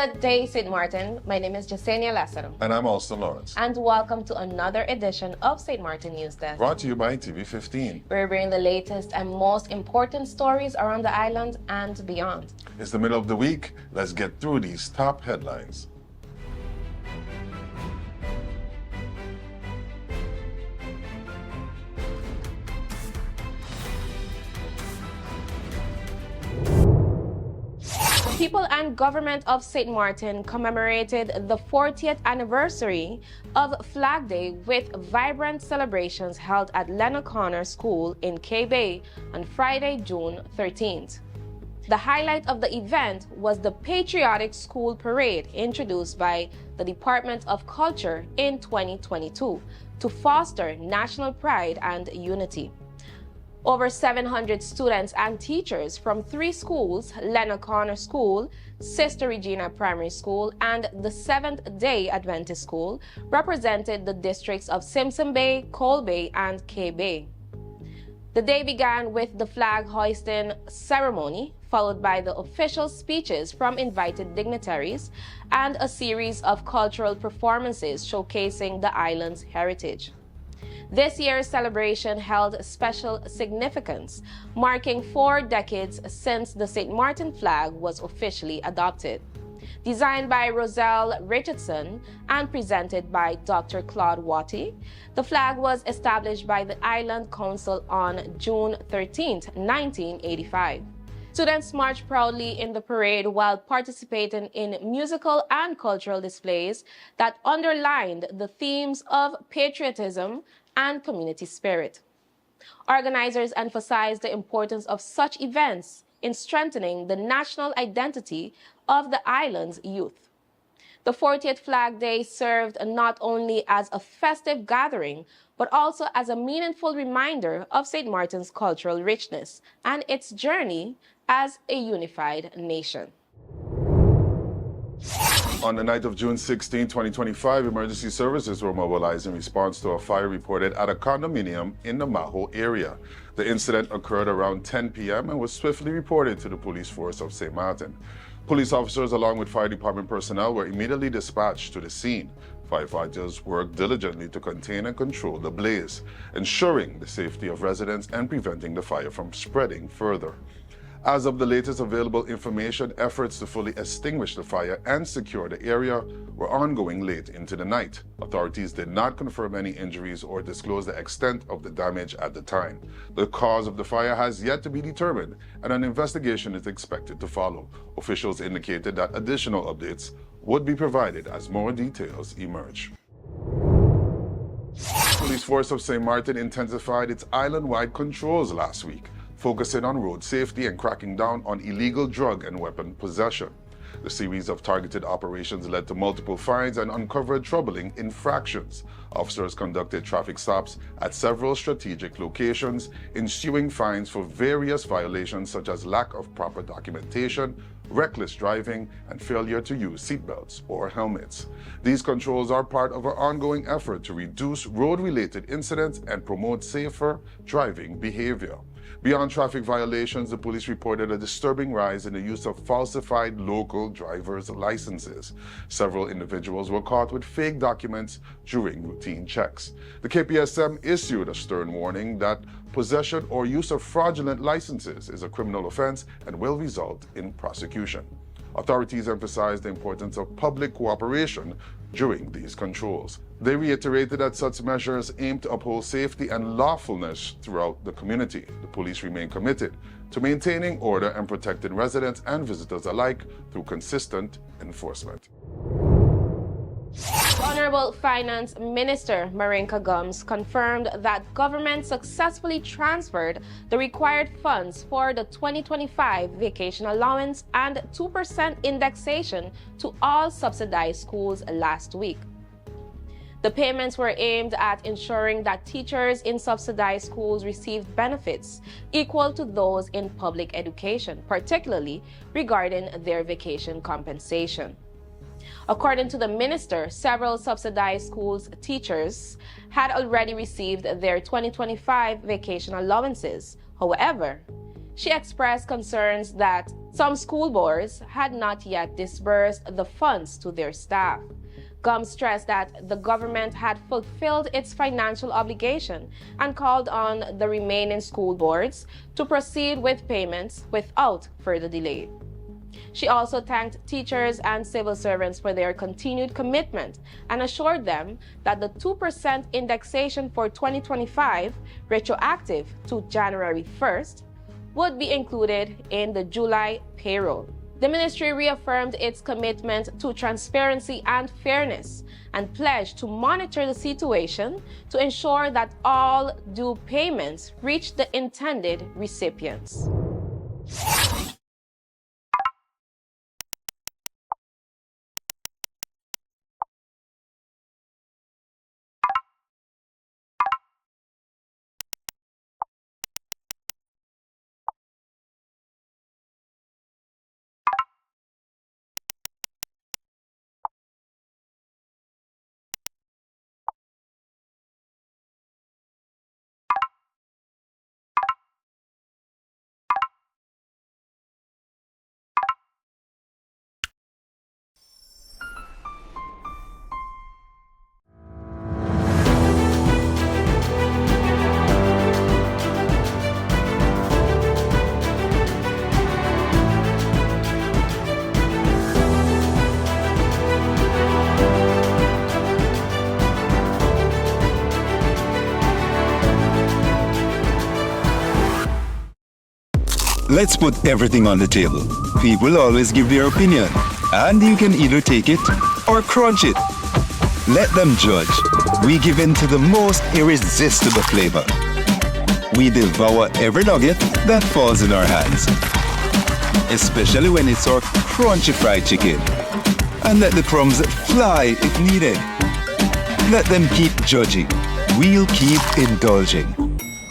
Good day, St. Martin. My name is Jasenia Lassero. And I'm Austin Lawrence. And welcome to another edition of St. Martin News Desk. Brought to you by TV15. We're bringing the latest and most important stories around the island and beyond. It's the middle of the week. Let's get through these top headlines. People and government of St. Martin commemorated the 40th anniversary of Flag Day with vibrant celebrations held at Leonard Connor School in K-Bay on Friday, June 13th. The highlight of the event was the patriotic school parade introduced by the Department of Culture in 2022 to foster national pride and unity. Over 700 students and teachers from 3 schools, Leonard Connor School, Sister Regina Primary School, and the Seventh-day Adventist School, represented the districts of Simpson Bay, Cole Bay, and K Bay. The day began with the flag hoisting ceremony, followed by the official speeches from invited dignitaries and a series of cultural performances showcasing the island's heritage. This year's celebration held special significance, marking 4 decades since the St. Martin flag was officially adopted. Designed by Roselle Richardson and presented by Dr. Claude Watty, the flag was established by the Island Council on June 13, 1985. Students marched proudly in the parade while participating in musical and cultural displays that underlined the themes of patriotism and community spirit. Organizers emphasized the importance of such events in strengthening the national identity of the island's youth. The 40th Flag Day served not only as a festive gathering, but also as a meaningful reminder of St. Martin's cultural richness and its journey as a unified nation. On the night of June 16, 2025, emergency services were mobilized in response to a fire reported at a condominium in the Maho area. The incident occurred around 10 p.m. and was swiftly reported to the police force of St. Martin. Police officers along with fire department personnel were immediately dispatched to the scene. Firefighters worked diligently to contain and control the blaze, ensuring the safety of residents and preventing the fire from spreading further. As of the latest available information, efforts to fully extinguish the fire and secure the area were ongoing late into the night. Authorities did not confirm any injuries or disclose the extent of the damage at the time. The cause of the fire has yet to be determined, and an investigation is expected to follow. Officials indicated that additional updates would be provided as more details emerge. Police force of St. Martin intensified its island-wide controls last week, focusing on road safety and cracking down on illegal drug and weapon possession. The series of targeted operations led to multiple fines and uncovered troubling infractions. Officers conducted traffic stops at several strategic locations, ensuing fines for various violations such as lack of proper documentation, reckless driving, and failure to use seatbelts or helmets. These controls are part of our ongoing effort to reduce road-related incidents and promote safer driving behavior. Beyond traffic violations, the police reported a disturbing rise in the use of falsified local driver's licenses. Several individuals were caught with fake documents during routine checks. The KPSM issued a stern warning that possession or use of fraudulent licenses is a criminal offense and will result in prosecution. Authorities emphasized the importance of public cooperation during these controls. They reiterated that such measures aim to uphold safety and lawfulness throughout the community. The police remain committed to maintaining order and protecting residents and visitors alike through consistent enforcement. Honorable Finance Minister Marinka Gums confirmed that government successfully transferred the required funds for the 2025 vacation allowance and 2% indexation to all subsidized schools last week. The payments were aimed at ensuring that teachers in subsidized schools received benefits equal to those in public education, particularly regarding their vacation compensation. According to the minister, several subsidized schools teachers had already received their 2025 vacation allowances. However, She expressed concerns that some school boards had not yet disbursed the funds to their staff. Gum stressed that the government had fulfilled its financial obligation and called on the remaining school boards to proceed with payments without further delay. She also thanked teachers and civil servants for their continued commitment and assured them that the 2% indexation for 2025, retroactive to January 1st, would be included in the July payroll. The ministry reaffirmed its commitment to transparency and fairness and pledged to monitor the situation to ensure that all due payments reach the intended recipients. Let's put everything on the table. People always give their opinion, and you can either take it or crunch it. Let them judge. We give in to the most irresistible flavor. We devour every nugget that falls in our hands, especially when it's our crunchy fried chicken. And let the crumbs fly if needed. Let them keep judging. We'll keep indulging.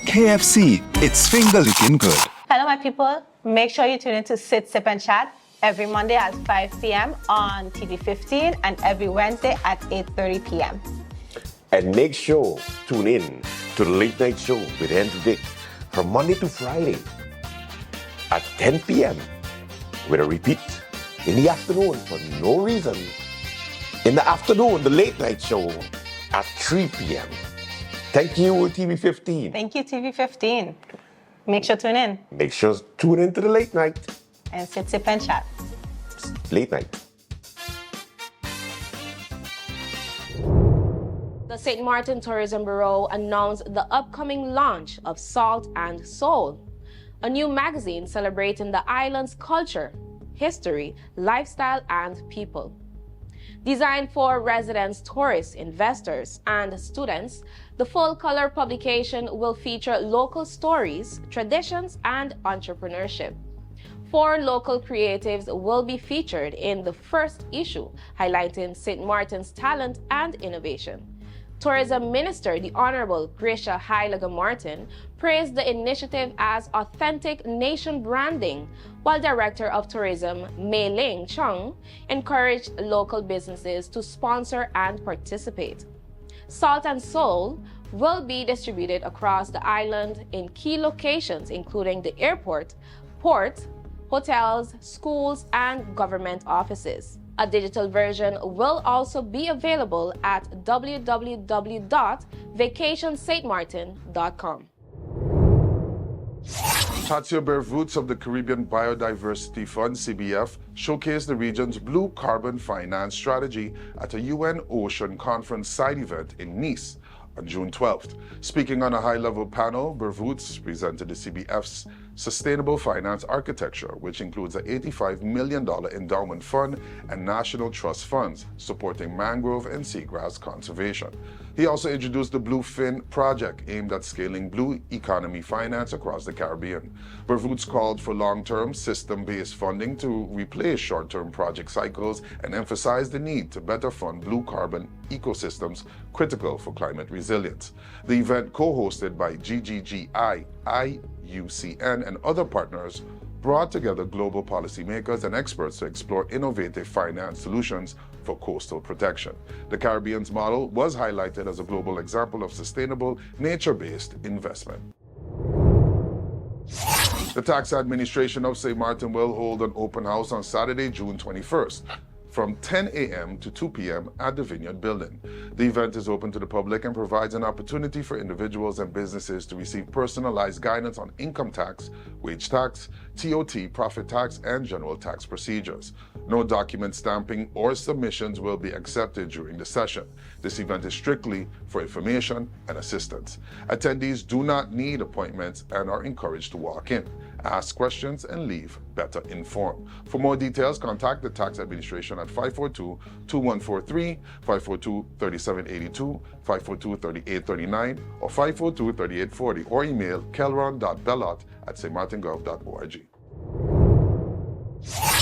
KFC, it's finger-licking good. Hello, my people. Make sure you tune in to Sit, Sip, and Chat every Monday at 5 p.m. on TV 15 and every Wednesday at 8:30 p.m. And make sure tune in to the Late Night Show with Andrew Dick from Monday to Friday at 10 p.m. with a repeat in the afternoon for no reason. In the afternoon, the Late Night Show at 3 p.m. Thank you, TV 15. Thank you, TV 15. Make sure to tune in. Make sure to tune in to the Late Night. And Sit, Sip, and Chat. Late Night. The St. Martin Tourism Bureau announced the upcoming launch of Salt and Soul, a new magazine celebrating the island's culture, history, lifestyle, and people. Designed for residents, tourists, investors, and students, the full-color publication will feature local stories, traditions, and entrepreneurship. 4 local creatives will be featured in the first issue, highlighting St. Martin's talent and innovation. Tourism Minister, the Honorable Gracia Hylaga Martin, praised the initiative as authentic nation branding, while Director of Tourism Mei Ling Chung encouraged local businesses to sponsor and participate. Salt and Soul will be distributed across the island in key locations including the airport, port, hotels, schools, and government offices. A digital version will also be available at www.vacationstmartin.com. Tadzio Bervoets of the Caribbean Biodiversity Fund, CBF, showcased the region's blue carbon finance strategy at a UN Ocean Conference side event in Nice on June 12th. Speaking on a high-level panel, Bervoets presented the CBF's Sustainable Finance Architecture, which includes an $85 million endowment fund and national trust funds supporting mangrove and seagrass conservation. He also introduced the Bluefin project aimed at scaling blue economy finance across the Caribbean. Bervoets called for long-term, system-based funding to replace short-term project cycles and emphasized the need to better fund blue carbon ecosystems critical for climate resilience. The event, co-hosted by GGGI, IUCN, and other partners, brought together global policymakers and experts to explore innovative finance solutions for coastal protection. The Caribbean's model was highlighted as a global example of sustainable, nature-based investment. The Tax Administration of St. Martin will hold an open house on Saturday, June 21st. From 10 a.m. to 2 p.m. at the Vineyard Building. The event is open to the public and provides an opportunity for individuals and businesses to receive personalized guidance on income tax, wage tax, TOT, profit tax, and general tax procedures. No document stamping or submissions will be accepted during the session. This event is strictly for information and assistance. Attendees do not need appointments and are encouraged to walk in, ask questions, and leave better informed. For more details, contact the Tax Administration at 542-2143, 542-3782, 542-3839, or 542-3840, or email kelron.bellot@stmartingov.org.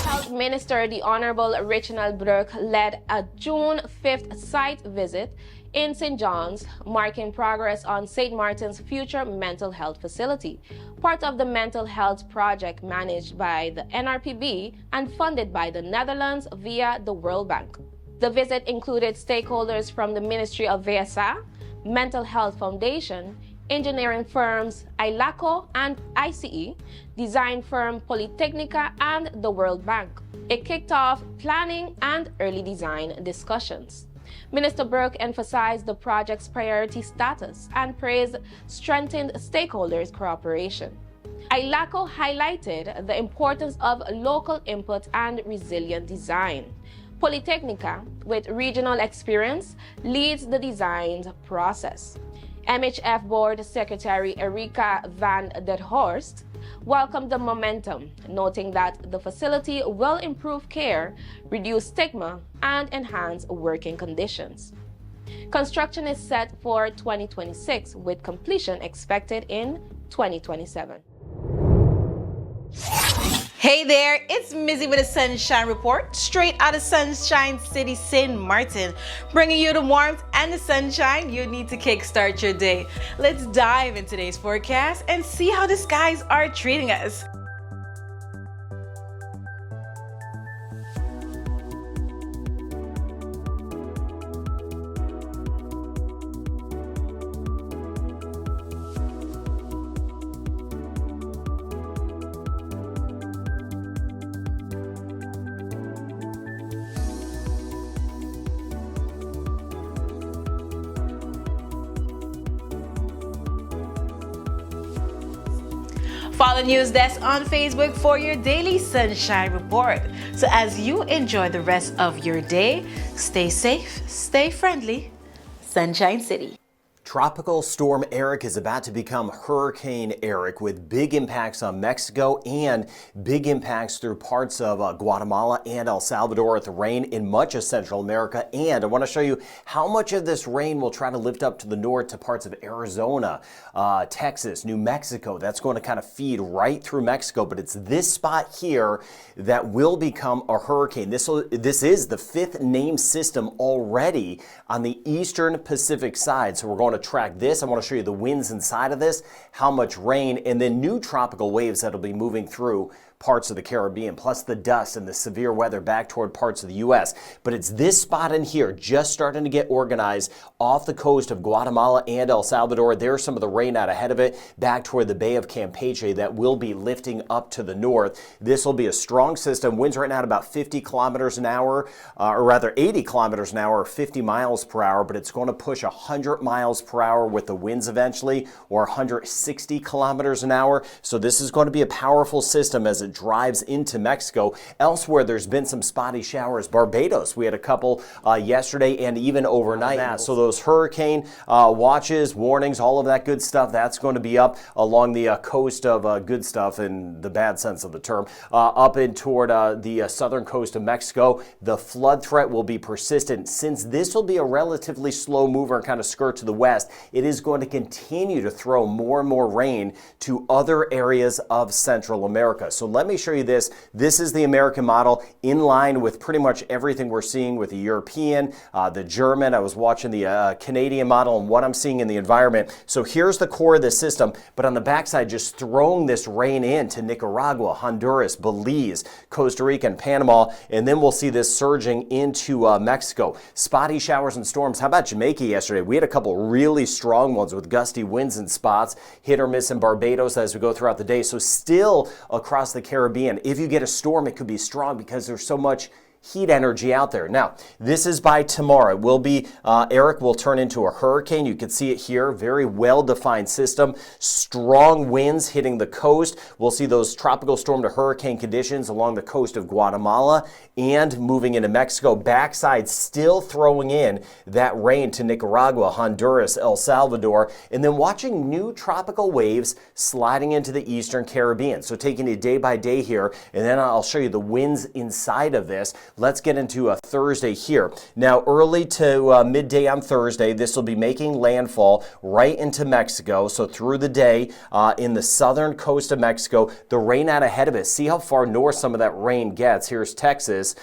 Health Minister the Honorable Reginald Burke led a June 5th site visit in St. John's, marking progress on St. Martin's future mental health facility, part of the mental health project managed by the NRPB and funded by the Netherlands via the World Bank. The visit included stakeholders from the Ministry of VSA, Mental Health Foundation, engineering firms ILACO and ICE, design firm Polytechnica, and the World Bank. It kicked off planning and early design discussions. Minister Burke emphasized the project's priority status and praised strengthened stakeholders' cooperation. ILACO highlighted the importance of local input and resilient design. Polytechnica, with regional experience, leads the design process. MHF Board Secretary Erika van der Horst welcomed the momentum, noting that the facility will improve care, reduce stigma, and enhance working conditions. Construction is set for 2026, with completion expected in 2027. Hey there, it's Mizzy with a Sunshine Report, straight out of Sunshine City, St. Martin, bringing you the warmth and the sunshine you need to kickstart your day. Let's dive into today's forecast and see how the skies are treating us. Follow NewsDesk on Facebook for your daily sunshine report. So as you enjoy the rest of your day, stay safe, stay friendly. Sunshine City. Tropical Storm Eric is about to become Hurricane Eric, with big impacts on Mexico and big impacts through parts of Guatemala and El Salvador with rain in much of Central America. And I want to show you how much of this rain will try to lift up to the north to parts of Arizona, Texas, New Mexico. That's going to kind of feed right through Mexico, but it's this spot here that will become a hurricane. This is the fifth named system already on the eastern Pacific side. So we're going to track this. I want to show you the winds inside of this, how much rain, and then new tropical waves that'll be moving through parts of the Caribbean, plus the dust and the severe weather back toward parts of the U.S. But it's this spot in here just starting to get organized off the coast of Guatemala and El Salvador. There's some of the rain out ahead of it back toward the Bay of Campeche that will be lifting up to the north. This will be a strong system. Winds right now at about 50 kilometers an hour, or rather 80 kilometers an hour, or 50 miles per hour, but it's going to push 100 miles per hour with the winds eventually, or 160 kilometers an hour. So this is going to be a powerful system as it drives into Mexico. Elsewhere, there's been some spotty showers. Barbados, we had a couple yesterday and even overnight. So those hurricane watches, warnings, all of that good stuff, that's going to be up along the coast of good stuff in the bad sense of the term, up in toward the southern coast of Mexico. The flood threat will be persistent. Since this will be a relatively slow mover and kind of skirt to the west, it is going to continue to throw more and more rain to other areas of Central America. So let me show you this. This is the American model in line with pretty much everything we're seeing with the European, the German. I was watching the Canadian model and what I'm seeing in the environment. So here's the core of the system, but on the backside, just throwing this rain into Nicaragua, Honduras, Belize, Costa Rica, and Panama, and then we'll see this surging into Mexico. Spotty showers and storms. How about Jamaica yesterday? We had a couple really strong ones with gusty winds in spots, hit or miss in Barbados as we go throughout the day. So still across the Caribbean, if you get a storm, it could be strong because there's so much heat energy out there. Now, this is by tomorrow. It will be, Eric will turn into a hurricane. You can see it here. Very well-defined system. Strong winds hitting the coast. We'll see those tropical storm to hurricane conditions along the coast of Guatemala and moving into Mexico. Backside still throwing in that rain to Nicaragua, Honduras, El Salvador, and then watching new tropical waves sliding into the eastern Caribbean. So taking it day by day here, and then I'll show you the winds inside of this. Let's get into a Thursday here. Now, early to midday on Thursday, this will be making landfall right into Mexico. So through the day in the southern coast of Mexico, the rain out ahead of it. See how far north some of that rain gets. Here's Texas.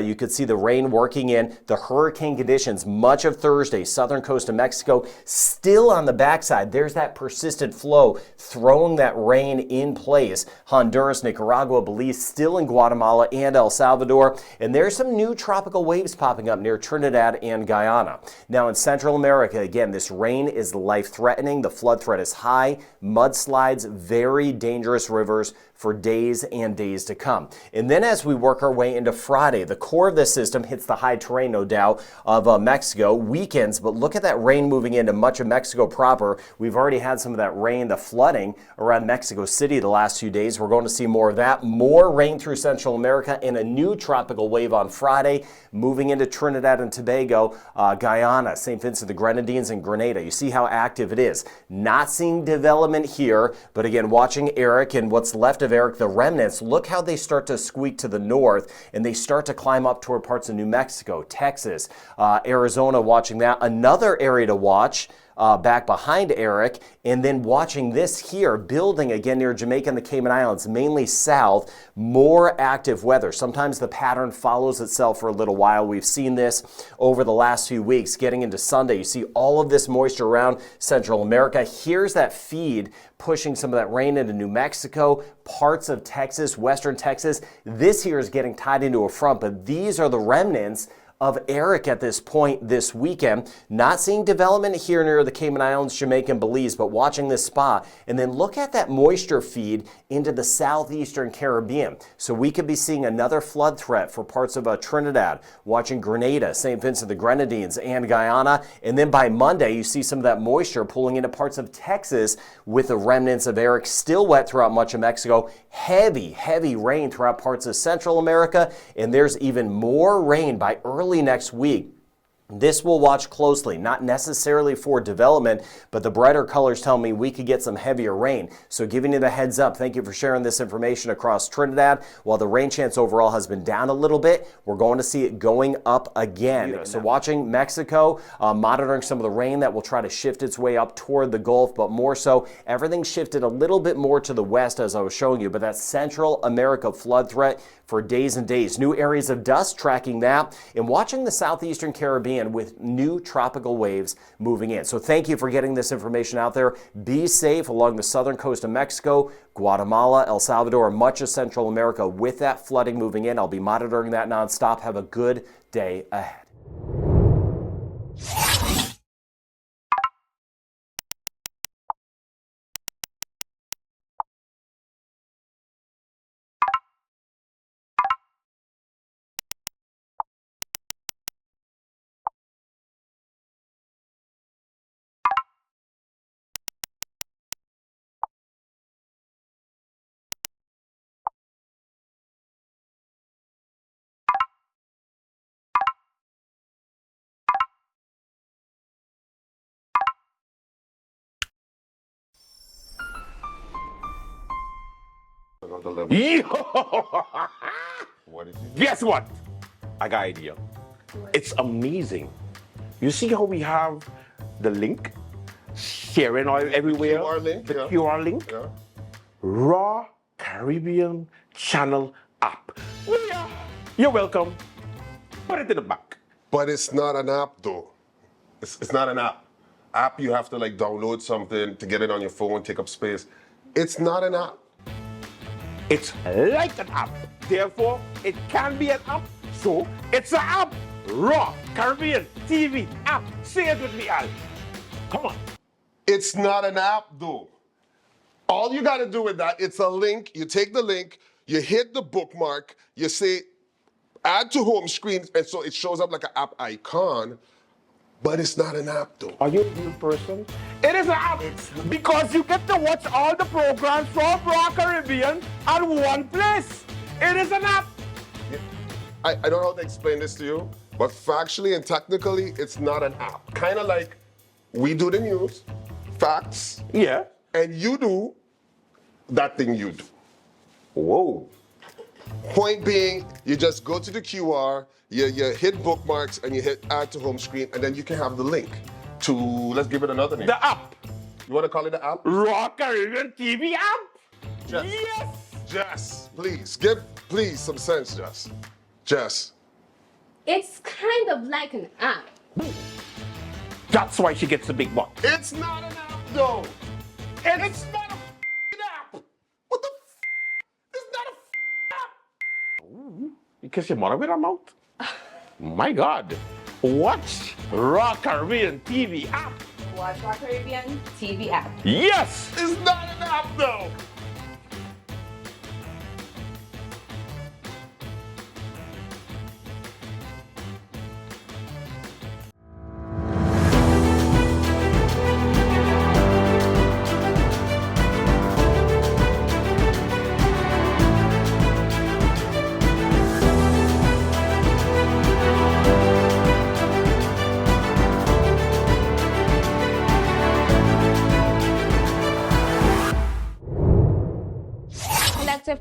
You could see the rain working in the hurricane conditions much of Thursday, southern coast of Mexico. Still on the backside, there's that persistent flow throwing that rain in place. Honduras, Nicaragua, Belize, still in Guatemala and El Salvador. And there's some new tropical waves popping up near Trinidad and Guyana. Now in Central America, again, this rain is life-threatening. The flood threat is high. Mudslides, very dangerous rivers for days and days to come. And then as we work our way into Friday, the core of this system hits the high terrain, no doubt, of Mexico. Weekends, but look at that rain moving into much of Mexico proper. We've already had some of that rain, the flooding around Mexico City the last few days. We're going to see more of that. More rain through Central America and a new tropical wave on Friday, moving into Trinidad and Tobago, Guyana, St. Vincent, the Grenadines, and Grenada. You see how active it is. Not seeing development here, but again, watching Eric and what's left of Eric, the remnants. Look how they start to squeak to the north and they start to climb up toward parts of New Mexico, Texas, Arizona, watching that. Another area to watch back behind Eric, and then watching this here, building again near Jamaica and the Cayman Islands, mainly south, more active weather. Sometimes the pattern follows itself for a little while. We've seen this over the last few weeks. Getting into Sunday, you see all of this moisture around Central America. Here's that feed pushing some of that rain into New Mexico, parts of Texas, western Texas. This here is getting tied into a front, but these are the remnants of Eric at this point this weekend. Not seeing development here near the Cayman Islands, Jamaica, and Belize, but watching this spot. And then look at that moisture feed into the southeastern Caribbean. So we could be seeing another flood threat for parts of Trinidad, watching Grenada, St. Vincent, the Grenadines, and Guyana. And then by Monday, you see some of that moisture pulling into parts of Texas with the remnants of Eric. Still wet throughout much of Mexico. Heavy, heavy rain throughout parts of Central America. And there's even more rain by early next week. This we'll watch closely, not necessarily for development, but the brighter colors tell me we could get some heavier rain. So giving you the heads up, thank you for sharing this information across Trinidad. While the rain chance overall has been down a little bit, we're going to see it going up again. So watching Mexico, monitoring some of the rain that will try to shift its way up toward the Gulf, but more so, everything shifted a little bit more to the west as I was showing you, but that Central America flood threat for days and days. New areas of dust, tracking that, and watching the southeastern Caribbean with new tropical waves moving in. So thank you for getting this information out there. Be safe along the southern coast of Mexico, Guatemala, El Salvador, and much of Central America with that flooding moving in. I'll be monitoring that nonstop. Have a good day ahead. Guess what? I got an idea. It's amazing. You see how we have the link sharing all everywhere? QR link, the yeah. QR link. Yeah. Raw Caribbean Channel app. Well, yeah, you're welcome. Put it in the back. But it's not an app though. It's not an app. App, you have to like download something to get it on your phone, take up space. It's not an app. It's like an app. Therefore, it can be an app. So, it's an app. Raw Caribbean TV app. Say it with me, Al. Come on. It's not an app though. All you gotta do with that, it's a link. You take the link, you hit the bookmark, you say add to home screen, and so it shows up like an app icon, but it's not an app though. Are you a real person? It is an app because you get to watch all the programs from Raw Caribbean at one place. It is an app. I don't know how to explain this to you, but factually and technically, it's not an app. Kind of like we do the news, facts, Yeah. and you do that thing you do. Whoa. Point being, you just go to the QR, you hit bookmarks, and you hit add to home screen, and then you can have the link to, let's give it another name. The app. You want to call it the app? Raw Caribbean TV app. Jess. Yes. Jess, please, give some sense, Jess. Jess. It's kind of like an app. That's why she gets the big buck. It's not an app, though. It's not a app. What the It's not a app. You kiss your mother with her mouth? My God. Watch Raw Caribbean TV app. Watch our Caribbean TV app. Yes. It's not an app, though.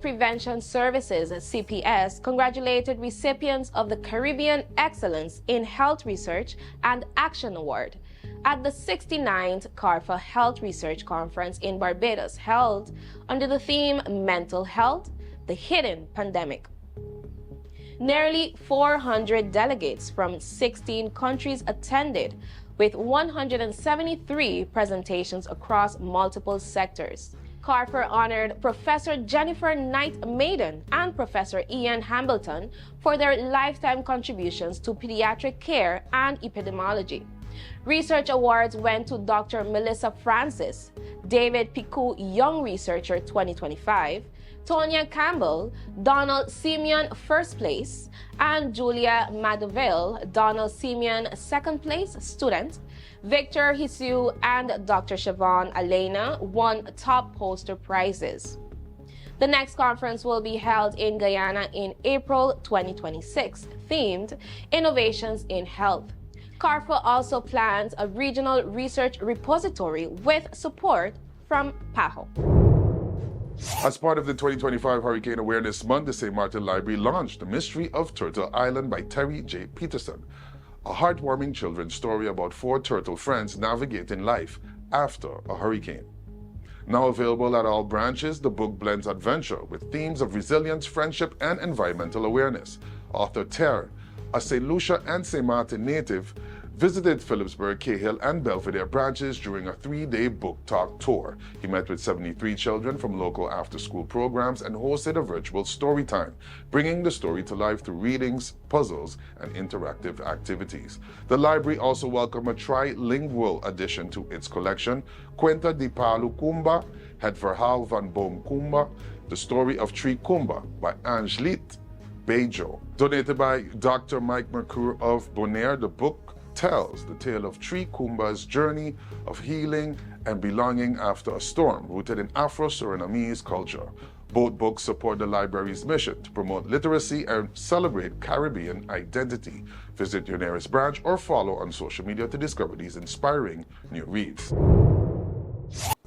Prevention Services, CPS, congratulated recipients of the Caribbean Excellence in Health Research and Action Award at the 69th CARPHA Health Research Conference in Barbados, held under the theme Mental Health, the Hidden Pandemic. Nearly 400 delegates from 16 countries attended, with 173 presentations across multiple sectors. CARPHA honored Professor Jennifer Knight Maiden and Professor Ian Hambleton for their lifetime contributions to pediatric care and epidemiology. Research awards went to Dr. Melissa Francis, David Picou Young Researcher 2025, Tonya Campbell, Donald Simeon First Place, and Julia Madoville, Donald Simeon Second Place student. Victor Hisu and Dr. Siobhan Elena won top poster prizes. The next conference will be held in Guyana in April 2026, themed Innovations in Health. CARPHA also plans a regional research repository with support from Maho. As part of the 2025 Hurricane Awareness Month, the St. Martin Library launched The Mystery of Turtle Island by Terry J. Peterson, a heartwarming children's story about 4 turtle friends navigating life after a hurricane. Now available at all branches, the book blends adventure with themes of resilience, friendship, and environmental awareness. Author Ter, a St. Lucia and St. Martin native, visited Phillipsburg, Cahill, and Belvedere branches during a 3-day book talk tour. He met with 73 children from local after-school programs and hosted a virtual story time, bringing the story to life through readings, puzzles, and interactive activities. The library also welcomed a trilingual addition to its collection, Cuenta de Palu Kumba, Het Verhaal van Boom Kumba, The Story of Tree Kumba by Angelique Bejo. Donated by Dr. Mike Mercure of Bonaire, the book tells the tale of Tree Kumba's journey of healing and belonging after a storm, rooted in Afro-Surinamese culture. Both books support the library's mission to promote literacy and celebrate Caribbean identity. Visit your nearest branch or follow on social media to discover these inspiring new reads.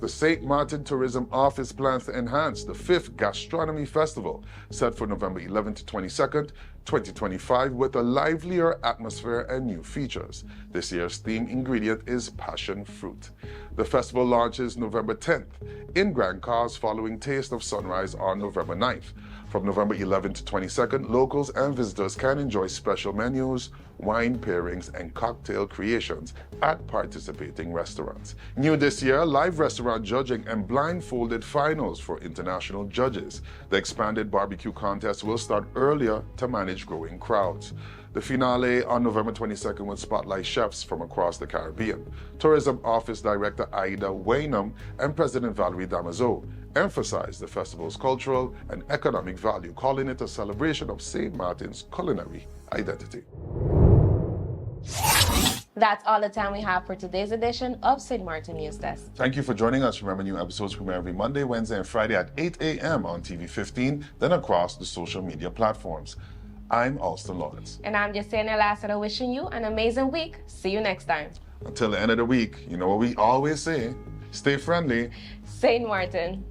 The St. Martin Tourism Office plans to enhance the 5th Gastronomy Festival, set for November 11th to 22nd, 2025, with a livelier atmosphere and new features. This year's theme ingredient is passion fruit. The festival launches November 10th in Grand Cars following Taste of Sunrise on November 9th. From November 11th to 22nd, locals and visitors can enjoy special menus, wine pairings, and cocktail creations at participating restaurants. New this year, live restaurant judging and blindfolded finals for international judges. The expanded barbecue contest will start earlier to manage growing crowds. The finale on November 22nd will spotlight chefs from across the Caribbean. Tourism Office Director Aida Wainam and President Valerie Damazo emphasized the festival's cultural and economic value, calling it a celebration of St. Martin's culinary identity. That's all the time we have for today's edition of St. Martin News Desk. Thank you for joining us. Remember, new episodes premiere every Monday, Wednesday, and Friday at 8 a.m. on TV 15, then across the social media platforms. I'm Alston Lawrence. And I'm Yesenia Lassiter, wishing you an amazing week. See you next time. Until the end of the week, you know what we always say, stay friendly. St. Martin.